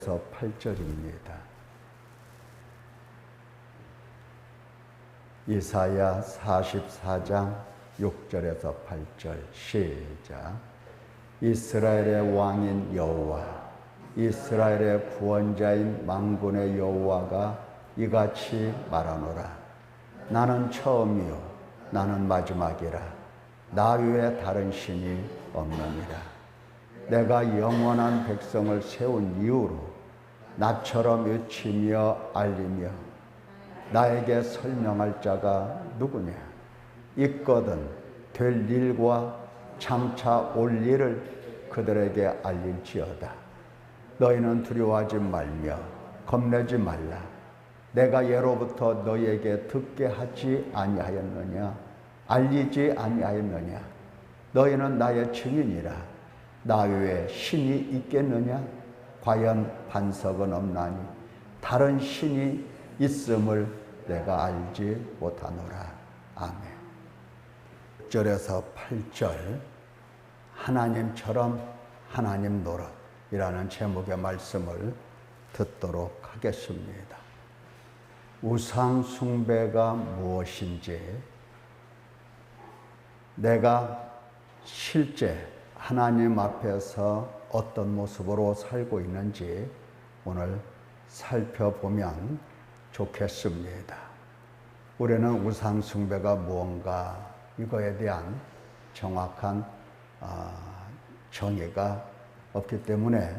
8절입니다. 이사야 44장 6절에서 8절 시작. 이스라엘의 왕인 여호와, 이스라엘의 구원자인 만군의 여호와가 이같이 말하노라. 나는 처음이요 나는 마지막이라. 나 외에 다른 신이 없느니라. 내가 영원한 백성을 세운 이후로 나처럼 외치며 알리며 나에게 설명할 자가 누구냐? 있거든 될 일과 장차 올 일을 그들에게 알릴지어다. 너희는 두려워하지 말며 겁내지 말라. 내가 예로부터 너희에게 듣게 하지 아니하였느냐? 알리지 아니하였느냐? 너희는 나의 증인이라. 나 외에 신이 있겠느냐? 과연 반석은 없나니 다른 신이 있음을 내가 알지 못하노라. 아멘. 6절에서 8절 하나님처럼 하나님 노릇이라는 제목의 말씀을 듣도록 하겠습니다. 우상 숭배가 무엇인지, 내가 실제 하나님 앞에서 어떤 모습으로 살고 있는지 오늘 살펴보면 좋겠습니다. 우리는 우상 숭배가 무언가 이거에 대한 정확한 정의가 없기 때문에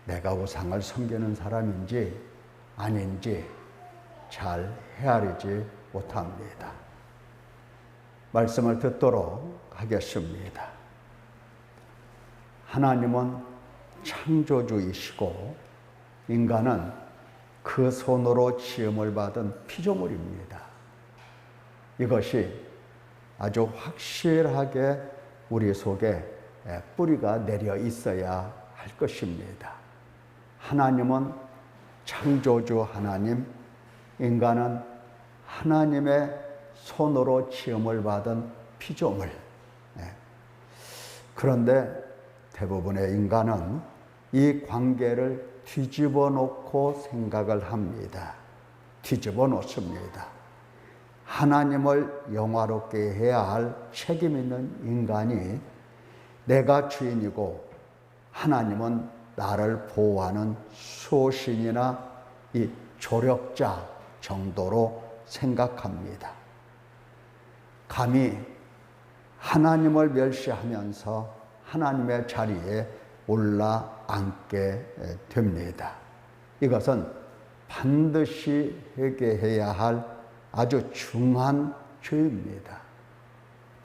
내가 우상을 섬기는 사람인지 아닌지 잘 헤아리지 못합니다. 말씀을 듣도록 하겠습니다. 하나님은 창조주이시고 인간은 그 손으로 지음을 받은 피조물입니다. 이것이 아주 확실하게 우리 속에 뿌리가 내려 있어야 할 것입니다. 하나님은 창조주 하나님, 인간은 하나님의 손으로 지음을 받은 피조물. 그런데 대부분의 인간은 이 관계를 뒤집어 놓고 생각을 합니다. 뒤집어 놓습니다. 하나님을 영화롭게 해야 할 책임 있는 인간이 내가 주인이고 하나님은 나를 보호하는 수호신이나 이 조력자 정도로 생각합니다. 감히 하나님을 멸시하면서 하나님의 자리에 올라앉게 됩니다. 이것은 반드시 회개해야 할 아주 중한 죄입니다.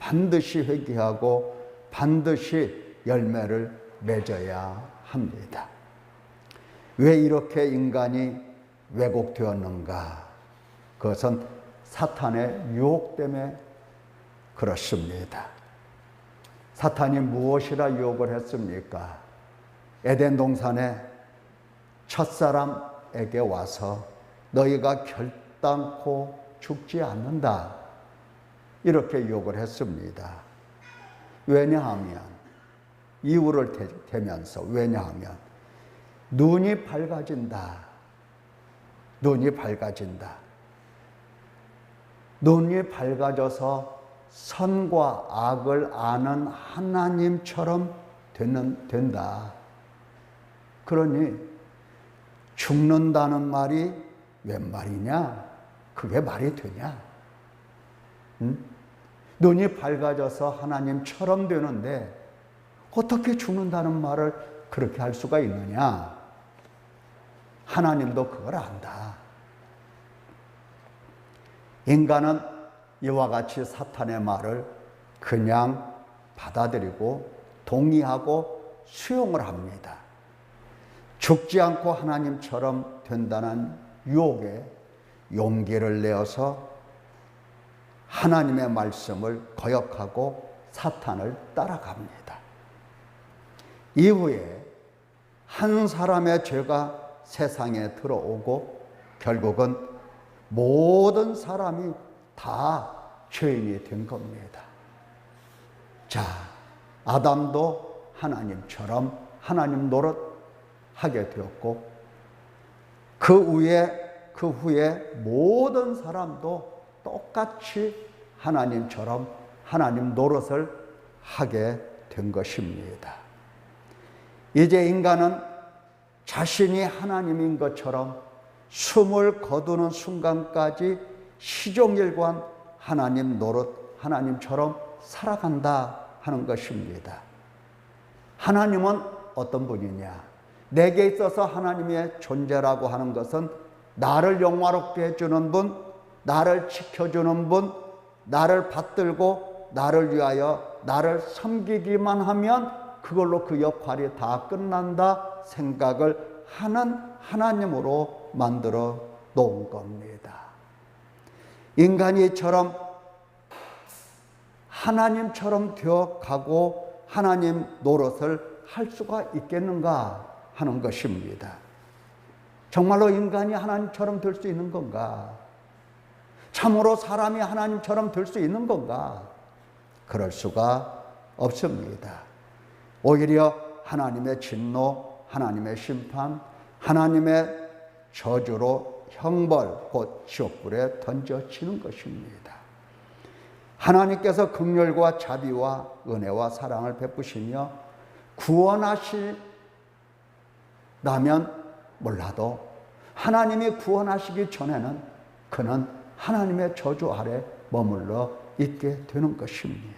반드시 회개하고 반드시 열매를 맺어야 합니다. 왜 이렇게 인간이 왜곡되었는가? 그것은 사탄의 유혹 때문에 그렇습니다. 사탄이 무엇이라 유혹을 했습니까? 에덴 동산에 첫사람에게 와서 너희가 결단코 죽지 않는다, 이렇게 유혹을 했습니다. 왜냐하면 이유를 대면서, 왜냐하면 눈이 밝아진다. 눈이 밝아져서 선과 악을 아는 하나님처럼 된다. 그러니 죽는다는 말이 웬 말이냐? 그게 말이 되냐? 눈이 밝아져서 하나님처럼 되는데 어떻게 죽는다는 말을 그렇게 할 수가 있느냐? 하나님도 그걸 안다. 인간은 이와 같이 사탄의 말을 그냥 받아들이고 동의하고 수용을 합니다. 죽지 않고 하나님처럼 된다는 유혹에 용기를 내어서 하나님의 말씀을 거역하고 사탄을 따라갑니다. 이후에 한 사람의 죄가 세상에 들어오고 결국은 모든 사람이 다 죄인이 된 겁니다. 자, 아담도 하나님처럼 하나님 노릇 하게 되었고 그 후에 모든 사람도 똑같이 하나님처럼 하나님 노릇을 하게 된 것입니다. 이제 인간은 자신이 하나님인 것처럼 숨을 거두는 순간까지 시종일관 하나님 노릇, 하나님처럼 살아간다 하는 것입니다. 하나님은 어떤 분이냐? 내게 있어서 하나님의 존재라고 하는 것은 나를 영화롭게 해주는 분, 나를 지켜주는 분, 나를 받들고 나를 위하여 나를 섬기기만 하면 그걸로 그 역할이 다 끝난다 생각을 하는 하나님으로 만들어 놓은 겁니다. 인간이 이처럼 하나님처럼 되어가고 하나님 노릇을 할 수가 있겠는가 하는 것입니다. 정말로 인간이 하나님처럼 될 수 있는 건가? 참으로 사람이 하나님처럼 될 수 있는 건가? 그럴 수가 없습니다. 오히려 하나님의 진노, 하나님의 심판, 하나님의 저주로 형벌, 곧 지옥불에 던져지는 것입니다. 하나님께서 긍휼과 자비와 은혜와 사랑을 베푸시며 구원하시다면 몰라도 하나님이 구원하시기 전에는 그는 하나님의 저주 아래 머물러 있게 되는 것입니다.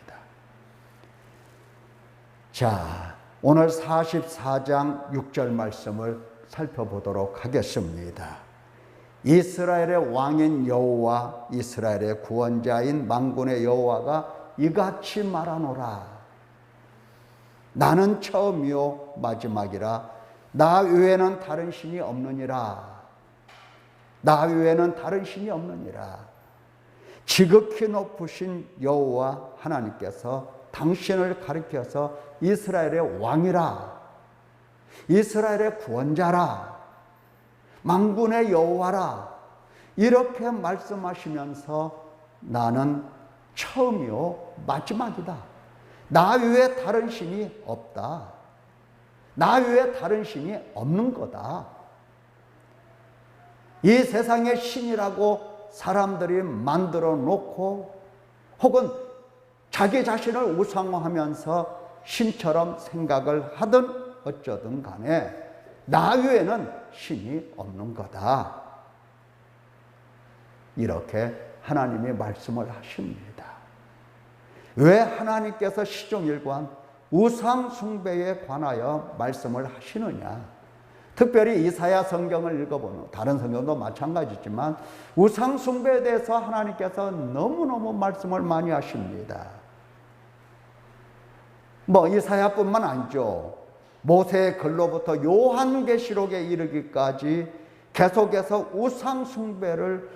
자, 오늘 44장 6절 말씀을 살펴보도록 하겠습니다. 이스라엘의 왕인 여호와, 이스라엘의 구원자인 만군의 여호와가 이같이 말하노라. 나는 처음이요 마지막이라. 나 외에는 다른 신이 없느니라. 나 외에는 다른 신이 없느니라. 지극히 높으신 여호와 하나님께서 당신을 가리켜서 이스라엘의 왕이라, 이스라엘의 구원자라, 만군의 여호와라 이렇게 말씀하시면서 나는 처음이요 마지막이다. 나 외에 다른 신이 없다. 나 외에 다른 신이 없는 거다. 이 세상의 신이라고 사람들이 만들어 놓고 혹은 자기 자신을 우상화하면서 신처럼 생각을 하든 어쩌든 간에 나 외에는 신이 없는 거다. 이렇게 하나님이 말씀을 하십니다. 왜 하나님께서 시종일관 우상 숭배에 관하여 말씀을 하시느냐? 특별히 이사야 성경을 읽어보는, 다른 성경도 마찬가지지만 우상 숭배에 대해서 하나님께서 너무너무 말씀을 많이 하십니다. 이사야뿐만 아니죠. 모세의 글로부터 요한계시록에 이르기까지 계속해서 우상 숭배를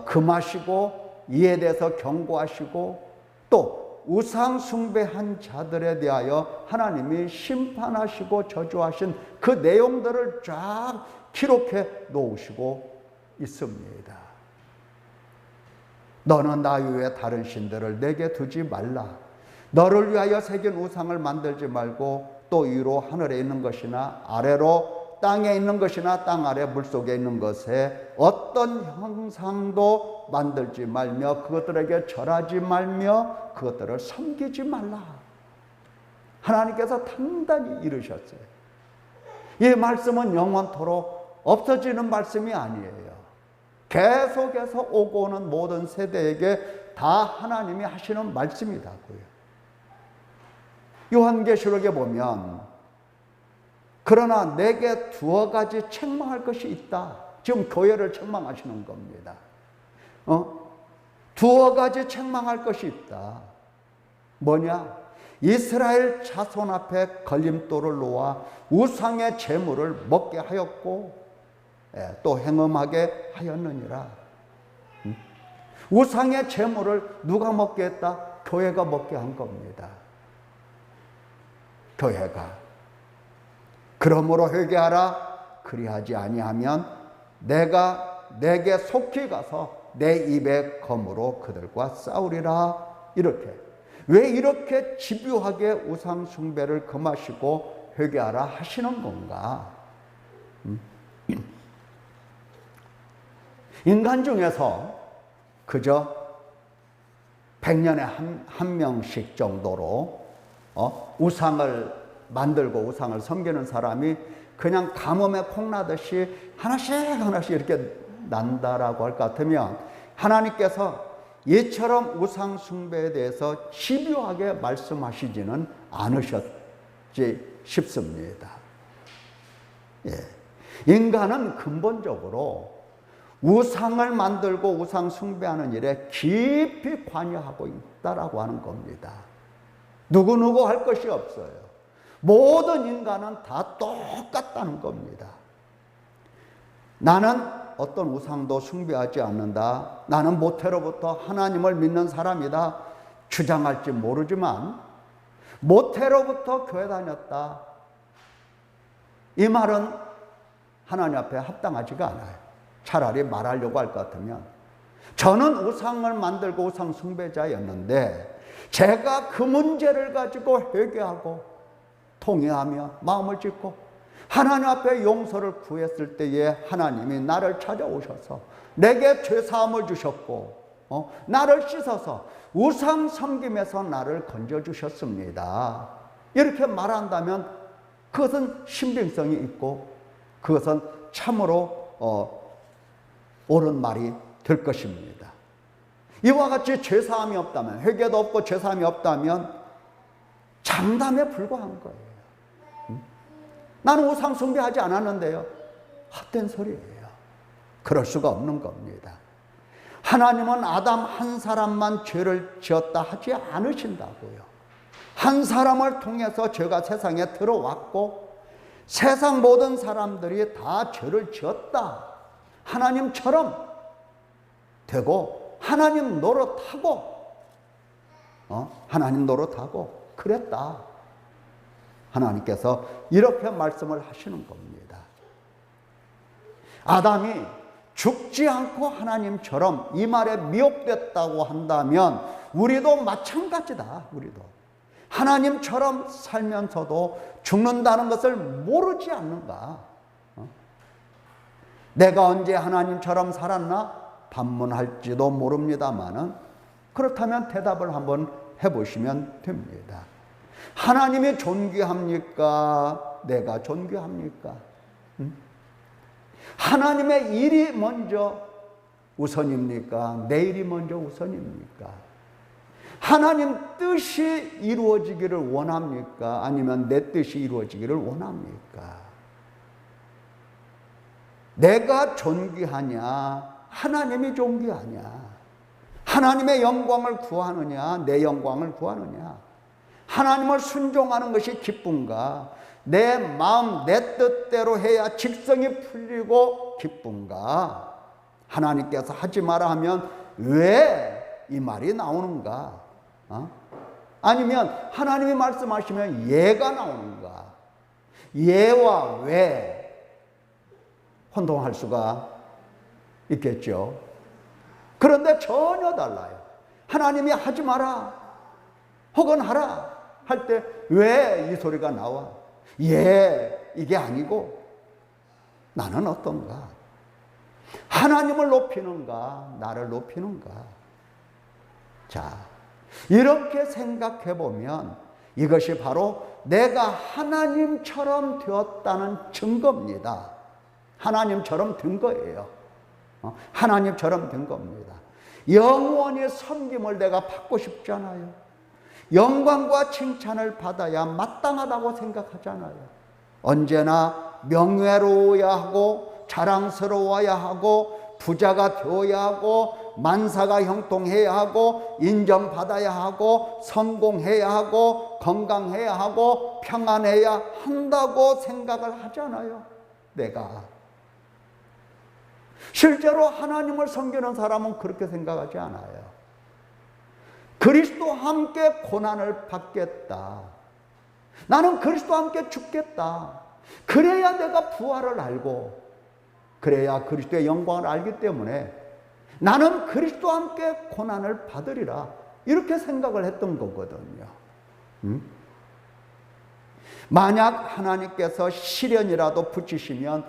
금하시고 이에 대해서 경고하시고 또 우상 숭배한 자들에 대하여 하나님이 심판하시고 저주하신 그 내용들을 쫙 기록해 놓으시고 있습니다. 너는 나 외에 다른 신들을 내게 두지 말라. 너를 위하여 새긴 우상을 만들지 말고 또 위로 하늘에 있는 것이나 아래로 땅에 있는 것이나 땅 아래 물속에 있는 것에 어떤 형상도 만들지 말며 그것들에게 절하지 말며 그것들을 섬기지 말라. 하나님께서 단단히 이르셨어요. 이 말씀은 영원토록 없어지는 말씀이 아니에요. 계속해서 오고 오는 모든 세대에게 다 하나님이 하시는 말씀이라고요. 요한계시록에 보면 그러나 내게 두어 가지 책망할 것이 있다. 지금 교회를 책망하시는 겁니다. 두어 가지 책망할 것이 있다. 뭐냐? 이스라엘 자손 앞에 걸림돌을 놓아 우상의 재물을 먹게 하였고 또 행음하게 하였느니라. 우상의 재물을 누가 먹게 했다? 교회가 먹게 한 겁니다. 교회가. 그러므로 회개하라. 그리하지 아니하면 내가 내게 속히 가서 내 입의 검으로 그들과 싸우리라. 이렇게. 왜 이렇게 집요하게 우상 숭배를 금하시고 회개하라 하시는 건가? 인간 중에서 그저 100년에 한 명씩 정도로 우상을 만들고 우상을 섬기는 사람이 그냥 가뭄에 콩나듯이 하나씩 이렇게 난다라고 할 것 같으면, 하나님께서 이처럼 우상 숭배에 대해서 집요하게 말씀하시지는 않으셨지 싶습니다. 예. 인간은 근본적으로 우상을 만들고 우상 숭배하는 일에 깊이 관여하고 있다라고 하는 겁니다. 누구누구 할 것이 없어요. 모든 인간은 다 똑같다는 겁니다. 나는 어떤 우상도 숭배하지 않는다, 나는 모태로부터 하나님을 믿는 사람이다 주장할지 모르지만, 모태로부터 교회 다녔다, 이 말은 하나님 앞에 합당하지가 않아요. 차라리 말하려고 할 것 같으면, 저는 우상을 만들고 우상 숭배자였는데 제가 그 문제를 가지고 회개하고 통회하며 마음을 짓고 하나님 앞에 용서를 구했을 때에 하나님이 나를 찾아오셔서 내게 죄사함을 주셨고 나를 씻어서 우상 섬김에서 나를 건져주셨습니다. 이렇게 말한다면 그것은 신빙성이 있고 그것은 참으로 옳은 말이 될 것입니다. 이와 같이 죄사함이 없다면, 회개도 없고 죄사함이 없다면 장담에 불과한 거예요. 나는 우상 숭배하지 않았는데요. 헛된 소리예요. 그럴 수가 없는 겁니다. 하나님은 아담 한 사람만 죄를 지었다 하지 않으신다고요. 한 사람을 통해서 죄가 세상에 들어왔고 세상 모든 사람들이 다 죄를 지었다, 하나님처럼 되고 하나님 노릇하고 하나님 노릇하고 그랬다. 하나님께서 이렇게 말씀을 하시는 겁니다. 아담이 죽지 않고 하나님처럼 이 말에 미혹됐다고 한다면 우리도 마찬가지다. 우리도 하나님처럼 살면서도 죽는다는 것을 모르지 않는가? 내가 언제 하나님처럼 살았나? 반문할지도 모릅니다만은, 그렇다면 대답을 한번 해보시면 됩니다. 하나님이 존귀합니까? 내가 존귀합니까? 하나님의 일이 먼저 우선입니까? 내 일이 먼저 우선입니까? 하나님 뜻이 이루어지기를 원합니까? 아니면 내 뜻이 이루어지기를 원합니까? 내가 존귀하냐? 하나님이 존귀하냐? 하나님의 영광을 구하느냐? 내 영광을 구하느냐? 하나님을 순종하는 것이 기쁜가? 내 마음, 내 뜻대로 해야 직성이 풀리고 기쁜가? 하나님께서 하지 마라 하면 왜 이 말이 나오는가? 아니면 하나님이 말씀하시면 예가 나오는가? 예와 왜 혼동할 수가 있겠죠. 그런데 전혀 달라요. 하나님이 하지 마라 혹은 하라 할 때 왜 이 소리가 나와? 예, 이게 아니고 나는 어떤가? 하나님을 높이는가? 나를 높이는가? 자, 이렇게 생각해 보면 이것이 바로 내가 하나님처럼 되었다는 증거입니다. 하나님처럼 된 거예요. 하나님처럼 된 겁니다. 영원히 섬김을 내가 받고 싶잖아요. 영광과 칭찬을 받아야 마땅하다고 생각하잖아요. 언제나 명예로워야 하고 자랑스러워야 하고 부자가 되어야 하고 만사가 형통해야 하고 인정받아야 하고 성공해야 하고 건강해야 하고 평안해야 한다고 생각을 하잖아요. 내가 실제로 하나님을 섬기는 사람은 그렇게 생각하지 않아요. 그리스도와 함께 고난을 받겠다. 나는 그리스도와 함께 죽겠다. 그래야 내가 부활을 알고 그래야 그리스도의 영광을 알기 때문에 나는 그리스도와 함께 고난을 받으리라. 이렇게 생각을 했던 거거든요. 만약 하나님께서 시련이라도 붙이시면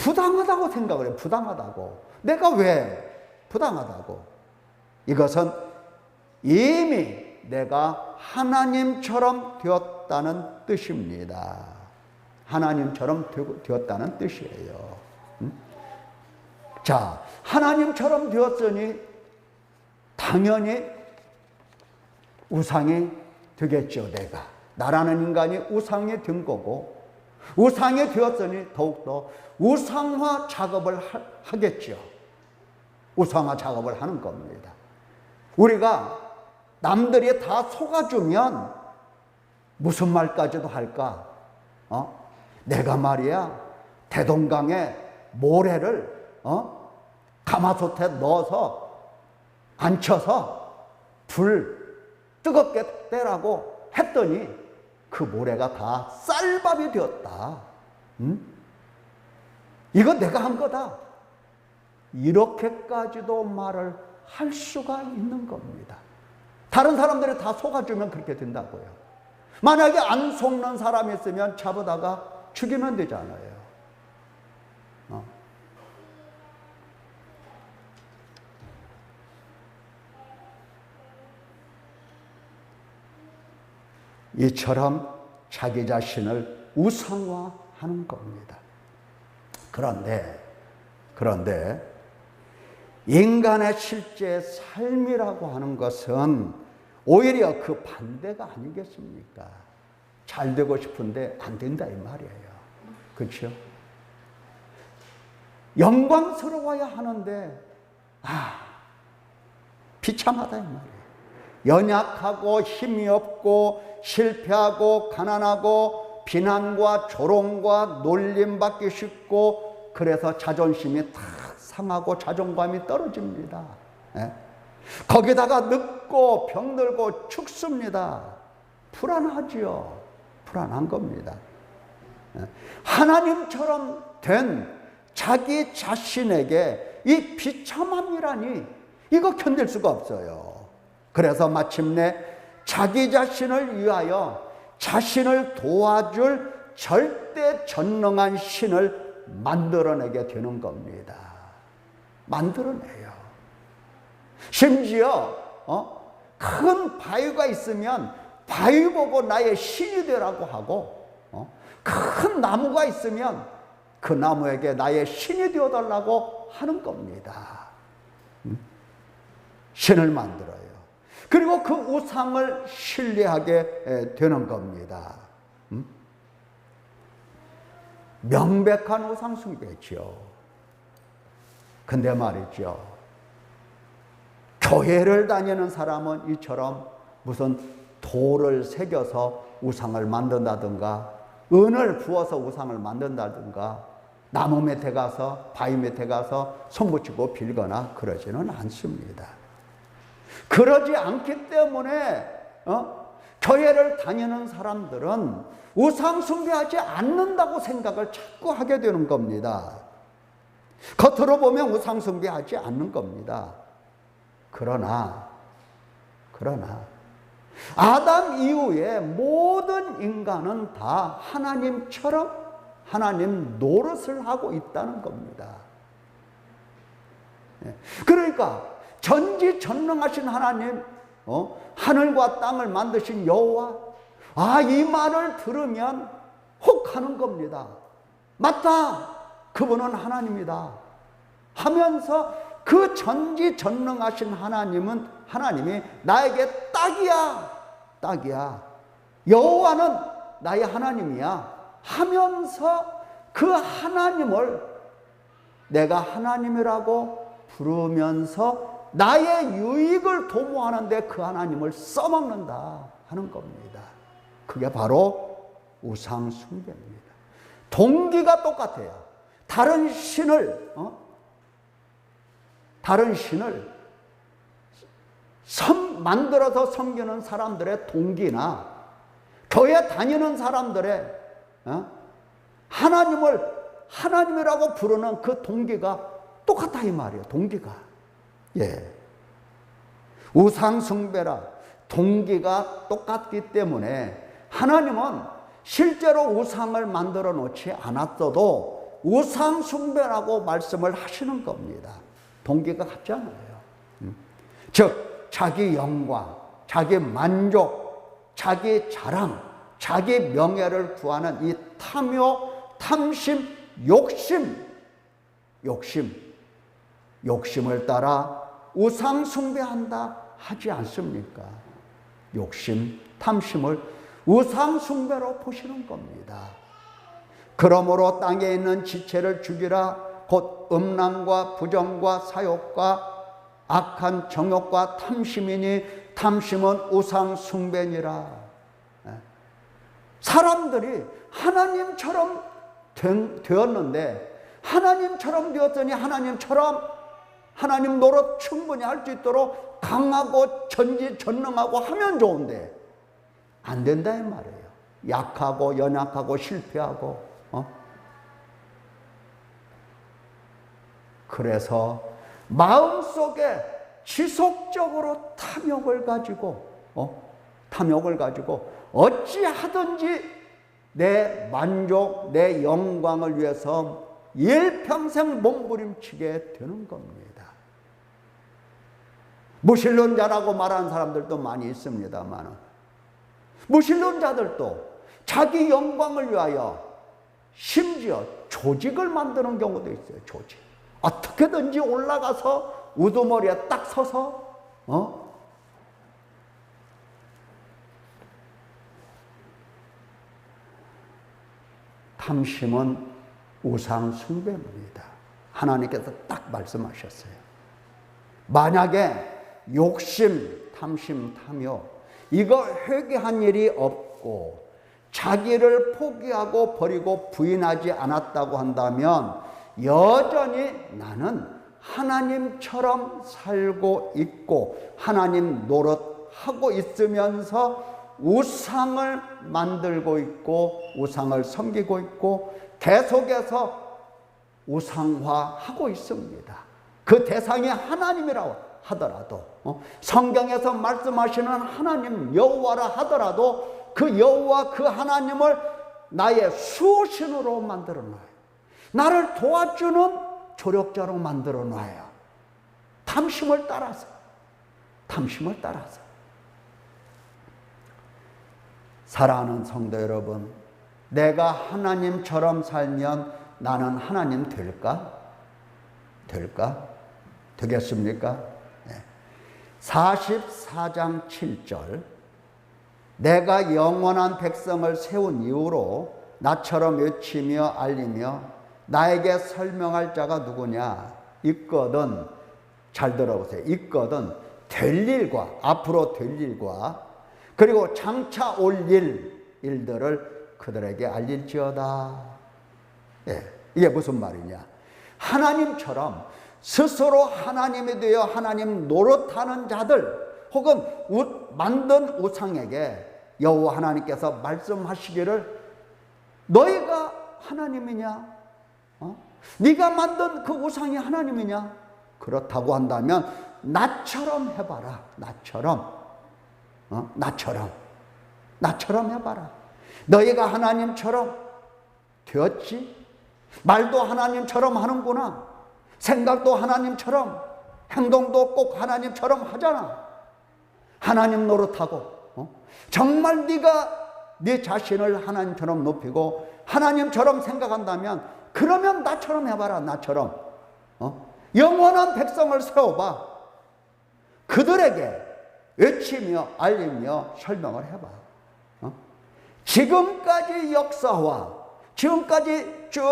부당하다고 생각을 해요. 부당하다고. 내가 왜 부당하다고? 이것은 이미 내가 하나님처럼 되었다는 뜻입니다. 하나님처럼 되었다는 뜻이에요. 자, 하나님처럼 되었으니 당연히 우상이 되겠죠. 내가 나라는 인간이 우상이 된 거고, 우상이 되었으니 더욱더 우상화 작업을 하겠죠. 우상화 작업을 하는 겁니다. 우리가 남들이 다 속아주면 무슨 말까지도 할까? 내가 말이야 대동강에 모래를 가마솥에 넣어서 앉혀서 불 뜨겁게 떼라고 했더니 그 모래가 다 쌀밥이 되었다. 이거 내가 한 거다. 이렇게까지도 말을 할 수가 있는 겁니다. 다른 사람들이 다 속아주면 그렇게 된다고요. 만약에 안 속는 사람이 있으면 잡아다가 죽이면 되잖아요. 이처럼 자기 자신을 우상화하는 겁니다. 그런데 인간의 실제 삶이라고 하는 것은 오히려 그 반대가 아니겠습니까? 잘 되고 싶은데 안 된다 이 말이에요. 그렇죠? 영광스러워야 하는데 비참하다 이 말이에요. 연약하고 힘이 없고 실패하고 가난하고 비난과 조롱과 놀림받기 쉽고, 그래서 자존심이 탁 상하고 자존감이 떨어집니다. 거기다가 늙고 병들고 죽습니다. 불안하지요. 불안한 겁니다. 하나님처럼 된 자기 자신에게 이 비참함이라니 이거 견딜 수가 없어요. 그래서 마침내 자기 자신을 위하여 자신을 도와줄 절대 전능한 신을 만들어내게 되는 겁니다. 만들어내요. 심지어 큰 바위가 있으면 바위 보고 나의 신이 되라고 하고, 큰 나무가 있으면 그 나무에게 나의 신이 되어달라고 하는 겁니다. 신을 만들어요. 그리고 그 우상을 신뢰하게 되는 겁니다. 명백한 우상 숭배죠. 근데 말이죠, 교회를 다니는 사람은 이처럼 무슨 돌을 새겨서 우상을 만든다든가, 은을 부어서 우상을 만든다든가, 나무 밑에 가서 바위 밑에 가서 손 붙이고 빌거나 그러지는 않습니다. 그러지 않기 때문에 교회를 다니는 사람들은 우상 숭배하지 않는다고 생각을 자꾸 하게 되는 겁니다. 겉으로 보면 우상 숭배하지 않는 겁니다. 그러나 아담 이후에 모든 인간은 다 하나님처럼 하나님 노릇을 하고 있다는 겁니다. 그러니까 전지전능하신 하나님, 하늘과 땅을 만드신 여호와, 이 말을 들으면 혹 하는 겁니다. 맞다, 그분은 하나님이다 하면서 그 전지전능하신 하나님이 나에게 딱이야, 여호와는 나의 하나님이야 하면서 그 하나님을 내가 하나님이라고 부르면서 나의 유익을 도모하는데 그 하나님을 써먹는다 하는 겁니다. 그게 바로 우상 숭배입니다. 동기가 똑같아요. 다른 신을 만들어서 섬기는 사람들의 동기나 교회 다니는 사람들의 하나님이라고 부르는 그 동기가 똑같다 이 말이에요. 동기가. 우상 숭배라 동기가 똑같기 때문에 하나님은 실제로 우상을 만들어 놓지 않았어도 우상 숭배라고 말씀을 하시는 겁니다. 동기가 같잖아요. 즉 자기 영광, 자기 만족, 자기 자랑, 자기 명예를 구하는 이 탐욕, 탐심, 욕심을 따라 우상 숭배한다 하지 않습니까? 욕심, 탐심을 우상 숭배로 보시는 겁니다. 그러므로 땅에 있는 지체를 죽이라. 곧 음란과 부정과 사욕과 악한 정욕과 탐심이니 탐심은 우상 숭배니라. 사람들이 하나님처럼 되었는데, 하나님처럼 되었더니 하나님 노릇 충분히 할 수 있도록 강하고 전지전능하고 하면 좋은데 안 된다 이 말이에요. 약하고 연약하고 실패하고. 그래서 마음속에 지속적으로 탐욕을 가지고 어찌하든지 내 만족, 내 영광을 위해서 일평생 몸부림치게 되는 겁니다. 무신론자라고 말하는 사람들도 많이 있습니다만, 무신론자들도 자기 영광을 위하여 심지어 조직을 만드는 경우도 있어요. 조직. 어떻게든지 올라가서 우두머리에 딱 서서 탐심은 우상 숭배입니다. 하나님께서 딱 말씀하셨어요. 만약에 욕심, 탐심, 탐욕 이거 회개한 일이 없고 자기를 포기하고 버리고 부인하지 않았다고 한다면 여전히 나는 하나님처럼 살고 있고 하나님 노릇하고 있으면서 우상을 만들고 있고 우상을 섬기고 있고 계속해서 우상화하고 있습니다. 그 대상이 하나님이라고 하더라도 성경에서 말씀하시는 하나님 여호와라 하더라도 그 여호와 그 하나님을 나의 수호신으로 만들어 놔요. 나를 도와주는 조력자로 만들어 놔요. 탐심을 따라서. 사랑하는 성도 여러분, 내가 하나님처럼 살면 나는 하나님 될까? 되겠습니까? 44장 7절 내가 영원한 백성을 세운 이후로 나처럼 외치며 알리며 나에게 설명할 자가 누구냐? 있거든. 잘 들어보세요. 있거든. 될 일과 앞으로 될 일과 그리고 장차 올 일들을 그들에게 알릴지어다. 이게 무슨 말이냐? 하나님처럼 스스로 하나님이 되어 하나님 노릇하는 자들 혹은 만든 우상에게 여호와 하나님께서 말씀하시기를 너희가 하나님이냐? 네가 만든 그 우상이 하나님이냐? 그렇다고 한다면 나처럼 해봐라. 나처럼 해봐라. 너희가 하나님처럼 되었지? 말도 하나님처럼 하는구나. 생각도 하나님처럼, 행동도 꼭 하나님처럼 하잖아. 하나님 노릇하고 정말 네가 네 자신을 하나님처럼 높이고 하나님처럼 생각한다면 그러면 나처럼 해봐라. 나처럼 영원한 백성을 세워봐. 그들에게 외치며 알리며 설명을 해봐. 지금까지 역사와 지금까지 쭉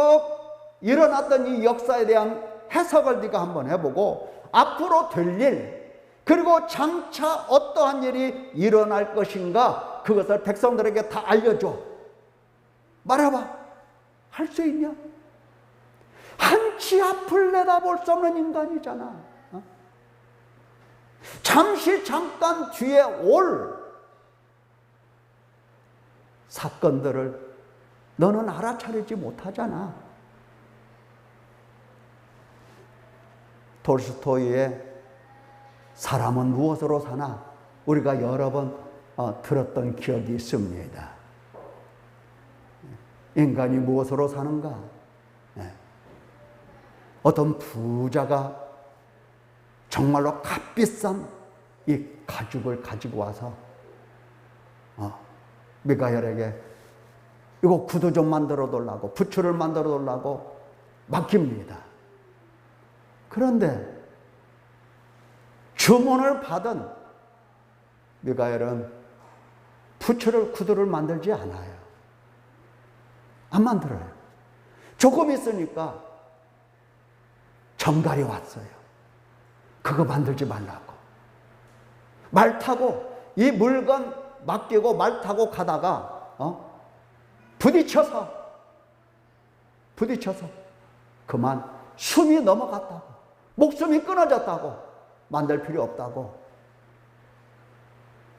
일어났던 이 역사에 대한 해석을 네가 한번 해보고 앞으로 될 일 그리고 장차 어떠한 일이 일어날 것인가 그것을 백성들에게 다 알려줘. 말해봐. 할 수 있냐? 한치 앞을 내다볼 수 없는 인간이잖아. 잠깐 뒤에 올 사건들을 너는 알아차리지 못하잖아. 톨스토이의 사람은 무엇으로 사나 우리가 여러 번 들었던 기억이 있습니다. 인간이 무엇으로 사는가? 어떤 부자가 정말로 값비싼 이 가죽을 가지고 와서 미가엘에게 이거 구두 좀 만들어 달라고, 부츠를 만들어 달라고 맡깁니다. 그런데 주문을 받은 미가엘은 부츠를, 구두를 만들지 않아요. 안 만들어요. 조금 있으니까 정갈이 왔어요. 그거 만들지 말라고. 말 타고 이 물건 맡기고 말 타고 가다가 부딪혀서 그만 숨이 넘어갔다고, 목숨이 끊어졌다고, 만들 필요 없다고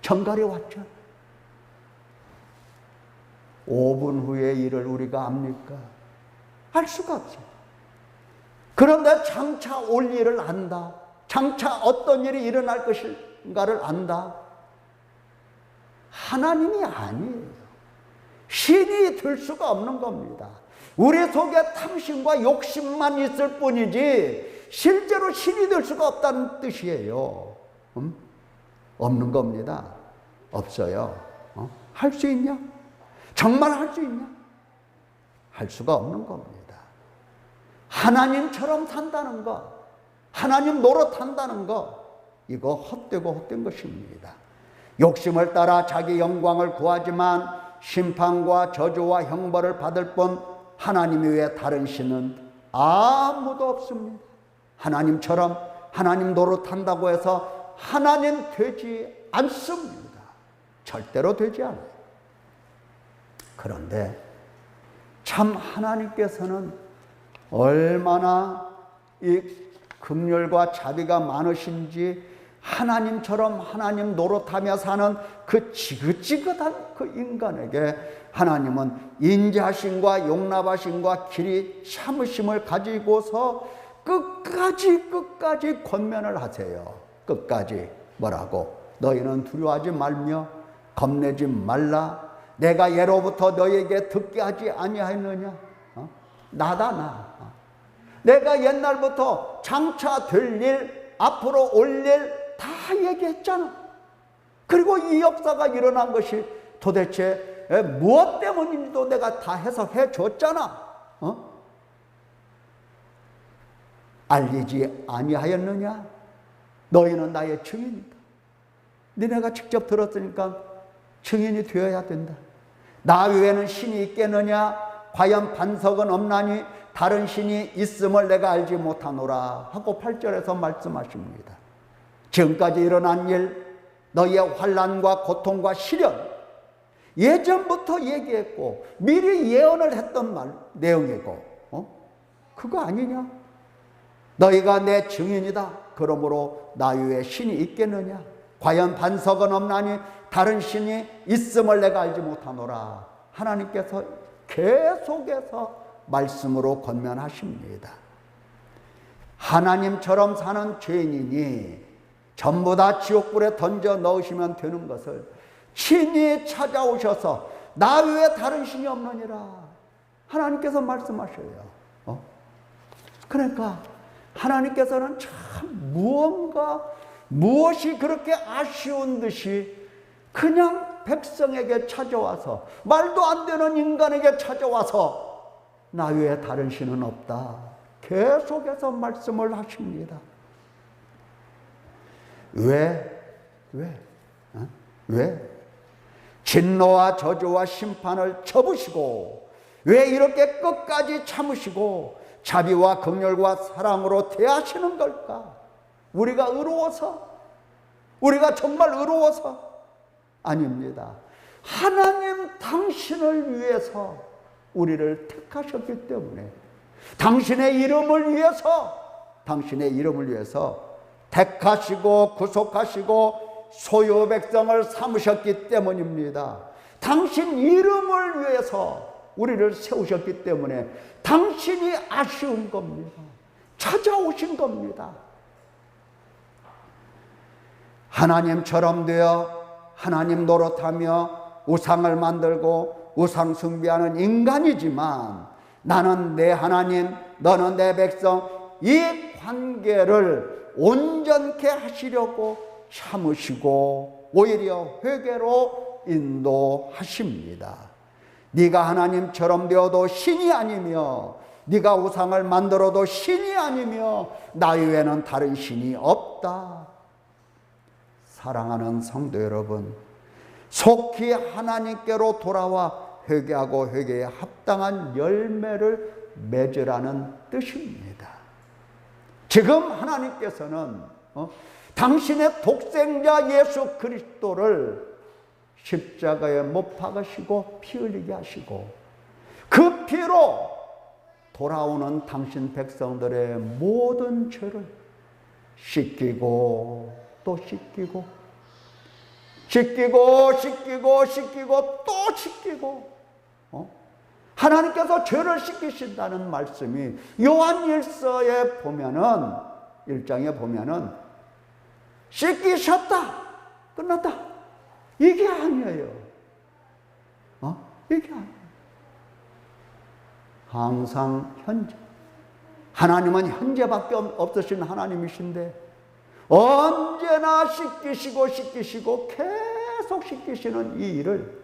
정갈이 왔죠. 5분 후의 일을 우리가 압니까? 알 수가 없어요. 그런데 장차 올 일을 안다. 장차 어떤 일이 일어날 것인가를 안다. 하나님이 아니에요. 신이 들 수가 없는 겁니다. 우리 속에 탐심과 욕심만 있을 뿐이지 실제로 신이 될 수가 없다는 뜻이에요. 없는 겁니다. 없어요. 할 수 있냐? 정말 할 수 있냐? 할 수가 없는 겁니다. 하나님처럼 산다는 것, 하나님 노릇한다는 것, 이거 헛되고 헛된 것입니다. 욕심을 따라 자기 영광을 구하지만 심판과 저주와 형벌을 받을 뿐 하나님 외에 다른 신은 아무도 없습니다. 하나님처럼 하나님 노릇한다고 해서 하나님 되지 않습니다. 절대로 되지 않아요. 그런데 참 하나님께서는 얼마나 이 긍휼과 자비가 많으신지, 하나님처럼 하나님 노릇하며 사는 그 지긋지긋한 그 인간에게 하나님은 인자심과 용납하심과 길이 참으심을 가지고서 끝까지 권면을 하세요. 끝까지 뭐라고? 너희는 두려워하지 말며 겁내지 말라. 내가 예로부터 너희에게 듣게 하지 아니하였느냐? 나다 나. 내가 옛날부터 장차 될 일, 앞으로 올 일 다 얘기했잖아. 그리고 이 역사가 일어난 것이 도대체 무엇 때문인지도 내가 다 해석해 줬잖아. 알리지 아니하였느냐? 너희는 나의 증인이다. 너네가 직접 들었으니까 증인이 되어야 된다. 나 외에는 신이 있겠느냐? 과연 반석은 없나니 다른 신이 있음을 내가 알지 못하노라 하고 8절에서 말씀하십니다. 지금까지 일어난 일, 너희의 환난과 고통과 시련, 예전부터 얘기했고 미리 예언을 했던 내용이고 그거 아니냐? 너희가 내 증인이다. 그러므로 나 외에 신이 있겠느냐? 과연 반석은 없나니 다른 신이 있음을 내가 알지 못하노라. 하나님께서 계속해서 말씀으로 권면하십니다. 하나님처럼 사는 죄인이니 전부 다 지옥불에 던져 넣으시면 되는 것을 친히 찾아오셔서 나 외에 다른 신이 없느니라 하나님께서 말씀하셔요. 그러니까 하나님께서는 참 무엇이 그렇게 아쉬운 듯이 그냥 백성에게 찾아와서, 말도 안 되는 인간에게 찾아와서 나 외에 다른 신은 없다 계속해서 말씀을 하십니다. 왜? 진노와 저주와 심판을 접으시고 왜 이렇게 끝까지 참으시고 자비와 긍휼과 사랑으로 대하시는 걸까? 우리가 의로워서? 우리가 정말 의로워서? 아닙니다. 하나님 당신을 위해서 우리를 택하셨기 때문에, 당신의 이름을 위해서 택하시고 구속하시고 소유 백성을 삼으셨기 때문입니다. 당신 이름을 위해서 우리를 세우셨기 때문에 당신이 아쉬운 겁니다. 찾아오신 겁니다. 하나님처럼 되어 하나님 노릇하며 우상을 만들고 우상 숭배하는 인간이지만 나는 내 하나님, 너는 내 백성, 이 관계를 온전케 하시려고 참으시고 오히려 회개로 인도하십니다. 네가 하나님처럼 되어도 신이 아니며 네가 우상을 만들어도 신이 아니며 나 외에는 다른 신이 없다. 사랑하는 성도 여러분, 속히 하나님께로 돌아와 회개하고 회개에 합당한 열매를 맺으라는 뜻입니다. 지금 하나님께서는 당신의 독생자 예수 그리스도를 십자가에 못 박으시고 피 흘리게 하시고 그 피로 돌아오는 당신 백성들의 모든 죄를 씻기고 또 씻기고 또 씻기고 하나님께서 죄를 씻기신다는 말씀이 요한일서에 보면은 1장에 보면은 씻기셨다 끝났다 이게 아니에요. 이게 아니에요. 항상 현재. 하나님은 현재밖에 없으신 하나님이신데 언제나 씻기시고 계속 씻기시는 이 일을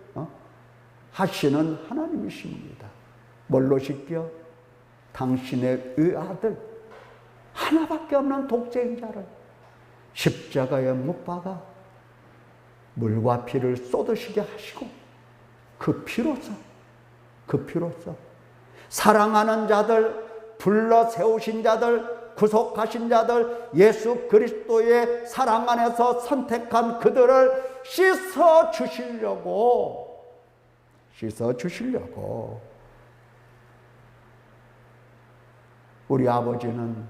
하시는 하나님이십니다. 뭘로 씻겨? 당신의 의아들 하나밖에 없는 독생자를 십자가에 못 박아 물과 피를 쏟으시게 하시고 그 피로서 사랑하는 자들, 불러 세우신 자들, 구속하신 자들, 예수 그리스도의 사랑 안에서 선택한 그들을 씻어 주시려고 우리 아버지는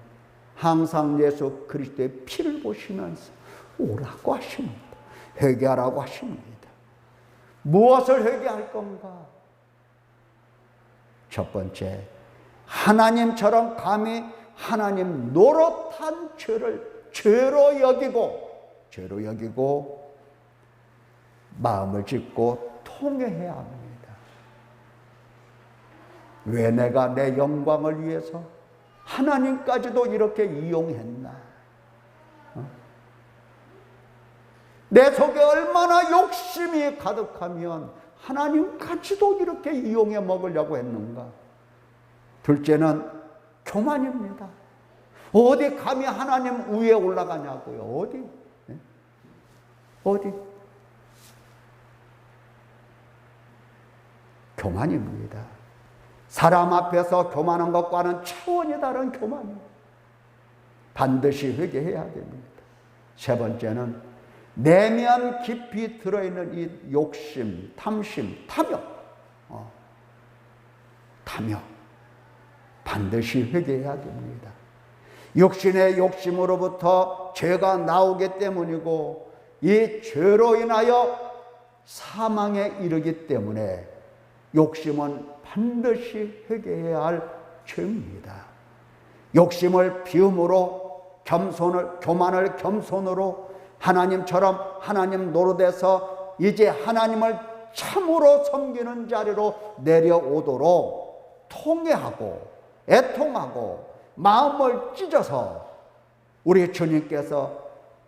항상 예수 그리스도의 피를 보시면서 오라고 하십니다. 회개하라고 하십니다. 무엇을 회개할 건가? 첫 번째, 하나님처럼 감히 하나님 노릇한 죄를 죄로 여기고 마음을 짓고 통회해야 합니다. 왜 내가 내 영광을 위해서 하나님까지도 이렇게 이용했나? 내 속에 얼마나 욕심이 가득하면 하나님까지도 이렇게 이용해 먹으려고 했는가? 둘째는 교만입니다. 어디 감히 하나님 위에 올라가냐고요? 어디? 교만입니다. 사람 앞에서 교만한 것과는 차원이 다른 교만입니다. 반드시 회개해야 됩니다. 세 번째는 내면 깊이 들어있는 이 욕심, 탐심, 탐욕. 반드시 회개해야 됩니다. 육신의 욕심으로부터 죄가 나오기 때문이고 이 죄로 인하여 사망에 이르기 때문에 욕심은 반드시 회개해야 할 죄입니다. 욕심을 비움으로 교만을 겸손으로 하나님처럼 하나님 노릇해서 이제 하나님을 참으로 섬기는 자리로 내려오도록 통회하고 애통하고 마음을 찢어서 우리 주님께서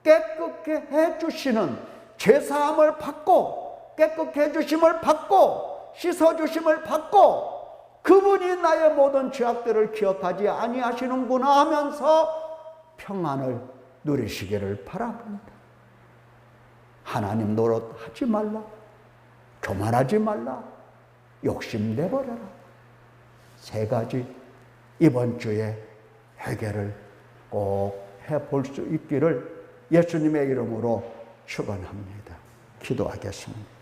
깨끗게 해주시는 죄사함을 받고 깨끗게 해주심을 받고 씻어주심을 받고 그분이 나의 모든 죄악들을 기억하지 아니하시는구나 하면서 평안을 누리시기를 바랍니다. 하나님 노릇하지 말라. 교만하지 말라. 욕심 내버려라. 세 가지 이번 주에 회개를 꼭 해볼 수 있기를 예수님의 이름으로 축원합니다. 기도하겠습니다.